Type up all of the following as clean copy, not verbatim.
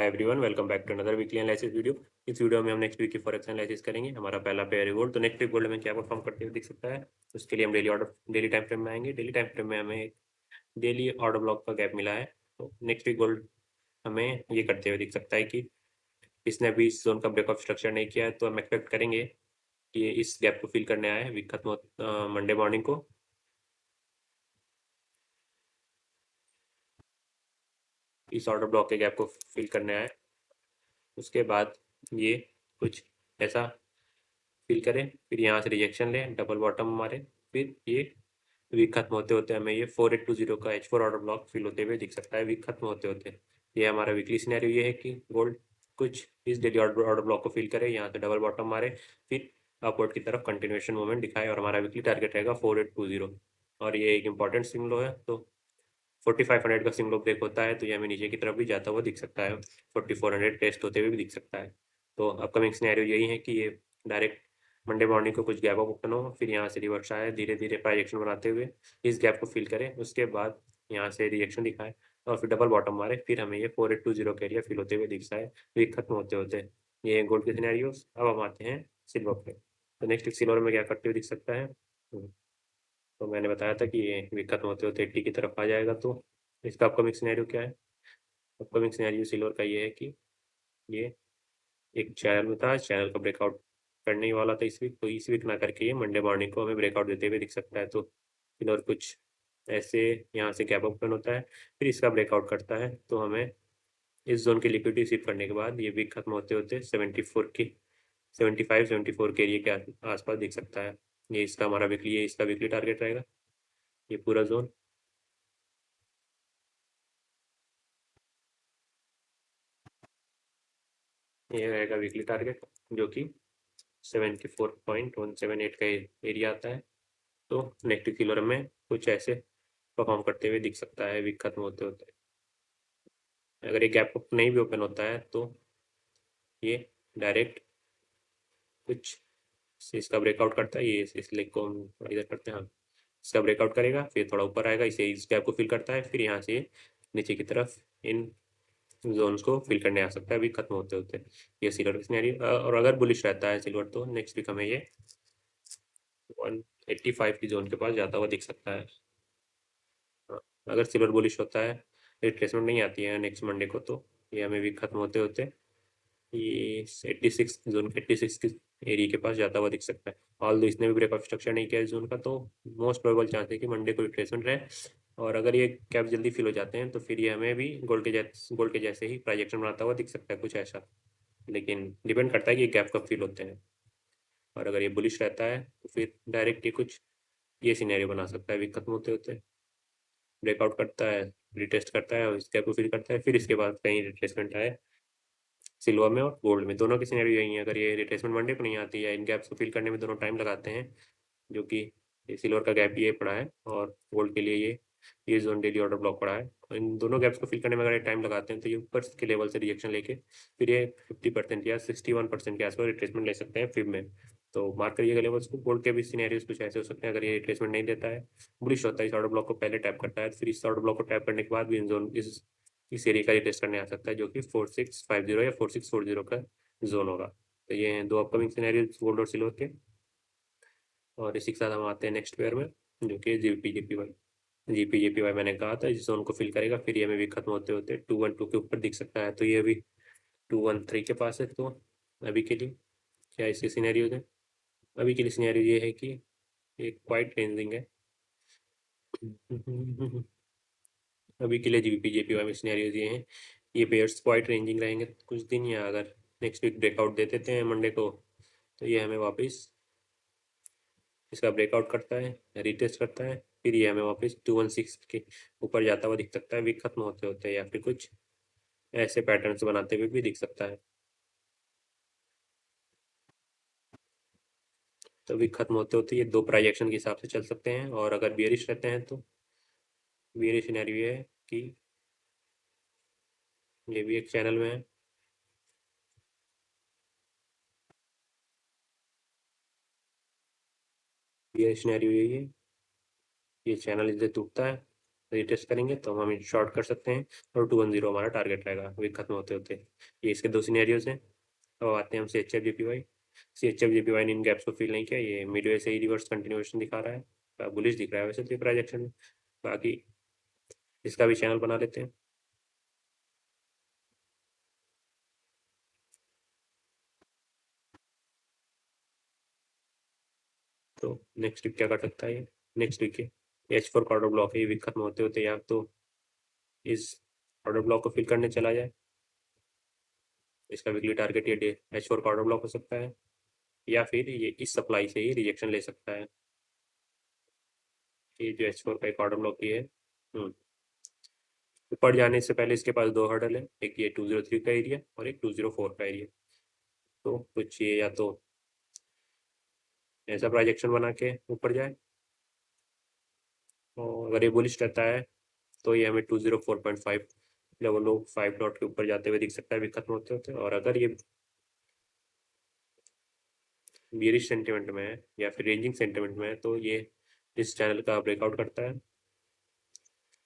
Hi everyone, welcome back to another weekly analysis video. इस video में हम next week की फॉरेक्स एनालिसिस करेंगे। हमारा पहला पेयर है गोल्ड। तो नेक्स्ट वीक गोल्ड में क्या परफॉर्म करते हुए दिख सकता है, तो उसके लिए हम डेली टाइम फ्रेम में आएंगे। डेली टाइम फ्रेम में हमें एक डेली ऑर्डर ब्लॉक का गैप मिला है। तो नेक्स्ट वीक गोल्ड हमें ये करते हुए दिख सकता है कि इसने अभी इस जोन का ब्रेकआउट स्ट्रक्चर नहीं किया है, तो हम एक्सपेक्ट करेंगे कि ये इस गैप को फिल करने आए वीक खत्म मंडे मॉर्निंग को। इस ऑर्डर ब्लॉक के गैप को फिल करने आए, उसके बाद ये कुछ ऐसा फिल करें, फिर यहाँ से रिजेक्शन लें, डबल बॉटम मारे, फिर ये वीक खत्म होते होते हमें ये 4820 का H4 ऑर्डर ब्लॉक फिल होते हुए दिख सकता है वीक खत्म होते होते। ये हमारा वीकली सिनेरियो ये है कि गोल्ड कुछ इस डेली ऑर्डर ब्लॉक को फिल करे, यहाँ से डबल बॉटम मारे, फिर अपवर्ड की तरफ कंटिन्यूएशन मूवमेंट दिखाए, और हमारा वीकली टारगेट रहेगा 4820। और ये एक इंपॉर्टेंट स्विंग लो है, तो 4500 का स्विंग लो ब्रेक होता है तो ये हमें नीचे की तरफ भी जाता हुआ दिख सकता है, 4400 टेस्ट होते हुए भी दिख सकता है। तो अपकमिंग सिनेरियो यही है कि ये डायरेक्ट मंडे मॉर्निंग को कुछ गैप अप ओपन हो, फिर यहाँ से रिवर्स आए, धीरे धीरे प्राइजेक्शन बनाते हुए इस गैप को फिल करें, उसके बाद यहाँ से रिएक्शन दिखाए और फिर डबल बॉटम मारे, फिर हमें ये 4820 का एरिया फिल होते हुए दिखता है वीक खत्म होते होते। ये गोल्ड के सिनेरियोस। अब हम आते हैं सिल्वर पे। तो नेक्स्ट सिल्वर में क्या करते हुए दिख सकता है। तो मैंने बताया था कि ये वीक खत्म होते होते 80 की तरफ आ जाएगा। तो इसका अपकमिंग सिनेरियो क्या है। अपकमिंग सिनेरियो सिल्वर का ये है कि ये एक चैनल में था, चैनल का ब्रेकआउट करने ही वाला था इस वीक, तो इस वीक ना करके ये मंडे मॉर्निंग को हमें ब्रेकआउट देते हुए दिख सकता है। तो फिर और कुछ ऐसे यहाँ से गैप ओपन होता है, फिर इसका ब्रेकआउट करता है, तो हमें इस जोन की लिक्विडिटी सिप करने के बाद ये वीक खत्म होते होते 74 की 75-74 के एरिया के आसपास दिख सकता है। ये इसका हमारा वीकली, ये इसका वीकली टारगेट रहेगा, ये पूरा जोन। ये रहेगा वीकली टारगेट, जो कि 74.178 का एरिया आता है। तो नेक्स्ट किलर में कुछ ऐसे परफॉर्म करते हुए दिख सकता है वीक खत्म होते होते। अगर ये गैप अप नहीं भी ओपन होता है तो ये डायरेक्ट कुछ इसका ब्रेकआउट करता है, ये इस लेग को हम थोड़ा इधर करते हैं, हाँ, इसका ब्रेकआउट करेगा, फिर थोड़ा ऊपर आएगा, इसे इस गैप को फिल करता है, फिर यहाँ से नीचे की तरफ इन जोन्स को फिल करने आ सकता है वीक खत्म होते होते। ये सिल्वर की सिनेरियो। और अगर बुलिश रहता है सिल्वर तो नेक्स्ट वीक हमें ये 185 की जोन के पास जाता हुआ दिख सकता है। हाँ, अगर सिल्वर बुलिश होता है, रिट्रेसमेंट नहीं आती है नेक्स्ट मंडे को, तो ये हमें वीक खत्म होते होते ये 86 जोन, 86 के एरिया के पास जाता हुआ दिख सकता है। ऑल दो इसने भी ब्रेकआउट स्ट्रक्चर नहीं किया इस जोन का, तो मोस्ट प्रोबेबल चांस है कि मंडे को रिट्रेसमेंट रहे। और अगर ये कैप जल्दी फिल हो जाते हैं तो फिर ये हमें भी गोल्ड के जैसे ही प्राइजेक्शन बनाता हुआ दिख सकता है कुछ ऐसा। लेकिन डिपेंड करता है कि गैप कब फिल होते हैं। और अगर ये बुलिश रहता है तो फिर डायरेक्ट ये कुछ ये सिनेरियो बना सकता है वीक खत्म होते होते, ब्रेकआउट करता है, रिटेस्ट करता है और इस गैप को फिल करता है, फिर इसके बाद कहीं रिट्रेसमेंट आए सिल्वर में और गोल्ड में। दोनों की सिनेरियो यही है। अगर ये रिट्रेसमेंट मंडे को नहीं आती है, इन गैप्स को फिल करने में दोनों टाइम लगाते हैं, जो कि सिल्वर का गैप ये पड़ा है और गोल्ड के लिए ये जोन डेली ऑर्डर ब्लॉक पड़ा है। और इन दोनों गैप्स को फिल करने में अगर टाइम लगाते हैं तो ये ऊपर के लेवल से रिजेक्शन लेके फिर ये 50% या 61% के आसपास रिट्रेसमेंट ले सकते हैं फिर में। तो मार्क करिएगा लेवल्स को। गोल्ड के भी सिनेरियोज कुछ ऐसे हो सकते हैं, अगर ये रिट्रेसमेंट नहीं देता है, बुलिश होता है, इस ऑर्डर ब्लॉक को पहले टैप करता है, फिर इस ऑर्डर ब्लॉक को टैप करने के बाद भी इन जोन इस एरिया का रिटेस्ट करने आ सकता है, जो कि 4650 या 4640 का जोन होगा। तो ये हैं दो अपकमिंग सिनेरियोज गोल्ड और सिल्वर के। और इसी के साथ हम आते हैं नेक्स्ट पेयर में, जो कि जीपी जेपीवाई मैंने कहा था इस जोन को फिल करेगा, फिर ये हमें भी खत्म होते होते 212 के ऊपर दिख सकता है। तो ये अभी 213 के पास है। तो अभी के लिए क्या इसके सिनेरियोज है। अभी के लिए सिनेरियो ये है कि एक क्वाइट रेंजिंग है। अभी के लिए जेपीवाई में सिनेरियोज ये हैं, ये पेयर्स क्वाइट रेंजिंग रहेंगे कुछ दिन, या अगर नेक्स्ट वीक ब्रेकआउट दे देते हैं मंडे को तो ये हमें वापस इसका ब्रेकआउट करता है, रिटेस्ट करता है, फिर ये हमें वापस 216 के ऊपर जाता हुआ दिख सकता है वीक खत्म होते होते, या फिर कुछ ऐसे पैटर्न्स बनाते हुए भी दिख सकता है। तो वीक खत्म होते होते ये दो प्राइजेक्शन के हिसाब से चल सकते हैं। और अगर बियरिश रहते हैं तो बियरिश सिनेरियो ये है कि ये भी एक चैनल में है, बियरिश सिनेरियो यही है, ये चैनल इधर टूटता है, रीटेस्ट करेंगे तो हम शॉर्ट कर सकते हैं और 210 हमारा टारगेट रहेगा वीक खत्म होते होते। ये इसके 2 सिनेरियोज हैं। अब आते हैं हम CHF-JPY। CHF-JPY ने इन गैप्स को फिल नहीं किया, ये मिडवे से ही रिवर्स कंटिन्यूएशन दिखा रहा है, बुलिश दिख रहा है वैसे तो प्राइजेक्शन में। बाकी इसका भी चैनल बना लेते हैं। तो नेक्स्ट वीक क्या कर सकता है ये? नेक्स्ट वीक है H4 ऑर्डर ब्लॉक है, ये वीक खत्म होते होते या तो इस ऑर्डर ब्लॉक को फिल करने चला जाए, इसका वीकली टारगेट ये H4 ऑर्डर ब्लॉक हो सकता है, या फिर ये इस सप्लाई से ही रिजेक्शन ले सकता है। ये जो H4 का एक ऑर्डर ब्लॉक ये है, ऊपर जाने से पहले इसके पास 2 हर्डल है, एक ये 203 का एरिया और एक 204 का एरिया। तो कुछ ये या तो ऐसा प्रोजेक्शन बना के ऊपर जाए, और अगर ये बुलिश रहता है तो ये हमें 204.5 लेवल 5 डॉट के ऊपर जाते हुए दिख सकता है वीक खत्म होते होते। और अगर ये बियरिश सेंटिमेंट में है या फिर रेंजिंग सेंटिमेंट में है तो ये इस चैनल का ब्रेकआउट करता है,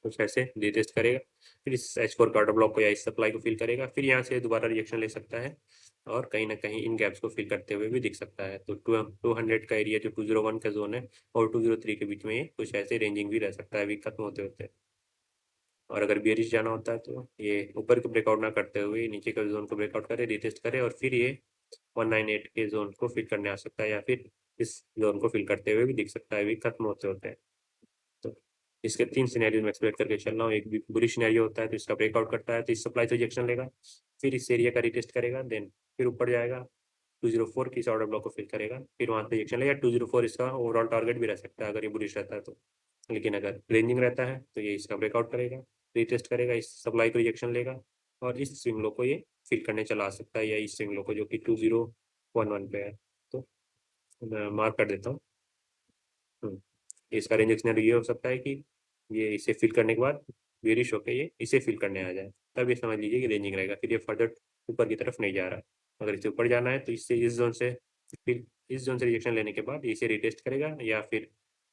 कुछ ऐसे रीटेस्ट करेगा, फिर इस H4 का ऑर्डर ब्लॉक को या इस सप्लाई को फिल करेगा, फिर यहाँ से दोबारा रिएक्शन ले सकता है और कहीं ना कहीं इन गैप्स को फिल करते हुए भी दिख सकता है। तो 200 का एरिया जो 201 का जोन है और 203 के बीच में ये कुछ ऐसे रेंजिंग भी रह सकता है वीक खत्म होते होते। और अगर बियरिश जाना होता है तो ये ऊपर को ब्रेकआउट ना करते हुए नीचे के जोन को ब्रेकआउट करे, रिटेस्ट करे और फिर ये 198 के जोन को फिल करने आ सकता है, या फिर इस जोन को फिल करते हुए भी दिख सकता है वीक खत्म होते होते। तो इसके 3 सिनेरियो में एक्सप्लेन करके चल रहा हूँ। एक बुलिश सिनेरियो होता है तो इसका ब्रेकआउट करता है तो इस सप्लाई से रिजेक्शन लेगा, फिर इस एरिया का रिटेस्ट करेगा, देन फिर ऊपर जाएगा 204 की इस ऑर्डर ब्लॉक को फिल करेगा, फिर वहाँ से रिजेक्शन लेगा। 204 इसका ओवरऑल टारगेट भी रह सकता है अगर ये बुलिश रहता है तो, लेकिन अगर रेंजिंग रहता है तो ये इसका ब्रेकआउट करेगा, रिटेस्ट करेगा, इस सप्लाई को रिजेक्शन लेगा और इस स्विंग लो को ये फिल करने चला सकता है, या इस स्विंग लो को जो कि 2011 पे है। तो मैं मार्क कर देता हूँ। इसका रेंज एक्सटेंड ये हो सकता है कि ये इसे फिल करने के बाद बेरिश होकर ये इसे फिल करने आ जाए, तब ये समझ लीजिए कि रेंजिंग रहेगा, फिर ये फर्दर ऊपर की तरफ नहीं जा रहा। अगर इसे ऊपर जाना है तो इससे इस जोन से, फिर इस जोन से रिजेक्शन लेने के बाद इसे रिटेस्ट करेगा, या फिर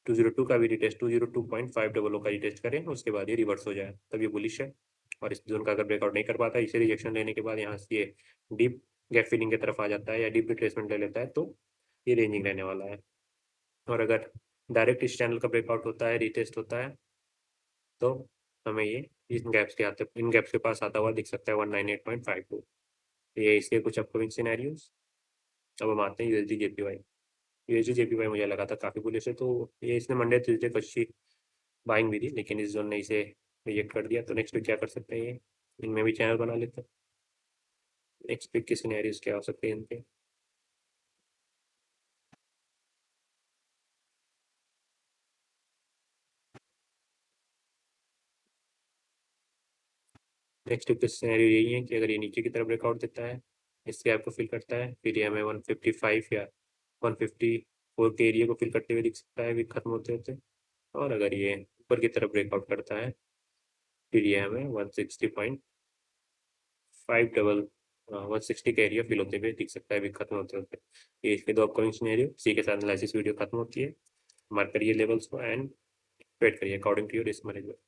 202 का भी रिटेस्ट 202.500 का रिटेस्ट करें, उसके बाद ये रिवर्स हो जाए, तब ये बुलिश है। और इस जोन का अगर ब्रेकआउट नहीं कर पाता, इसे रिजेक्शन लेने के बाद यहाँ से ये डीप गैप फिलिंग की तरफ आ जाता है या डीप रिट्रेसमेंट ले लेता है, तो ये रेंजिंग रहने वाला है। और अगर डायरेक्ट इस चैनल का ब्रेकआउट होता है, रिटेस्ट होता है, तो हमें ये इन गैप्स के पास आता हुआ दिख सकता है 198.52। ये इसके कुछ अपकमिंग सिनेरियोज। अब हम आते हैं USD-JPY। USD-JPY मुझे लगा था काफ़ी बुलिश है, तो ये इसने मंडे ट्यूजडे को अच्छी बाइंग भी दी, लेकिन इस जोन ने इसे रिजेक्ट कर दिया। तो नेक्स्ट वीक क्या कर सकते हैं ये, इनमें भी चैनल बना लेते हैं। नेक्स्ट वीक के सिनेरियोज क्या हो सकते हैं इनके? नेक्स्ट वीक का सिनेरियो यही है कि अगर ये नीचे की तरफ ब्रेकआउट देता है, इस गैप को फिल करता है, फिर ये हमें 155 या 154 के एरिया को फिल करते हुए दिख सकता है वीक खत्म होते होते। और अगर ये ऊपर की तरफ ब्रेकआउट करता है, फिर ये हमें 160 का एरिया फिल होते हुए दिख सकता है वीक खत्म होते होते। ये इसके दो अपकमिंग सिनेरियो, इसी के साथ एनालिसिस वीडियो खत्म होती है। मार्क करिए लेवल्स को एंड वेट करिए according to your risk management.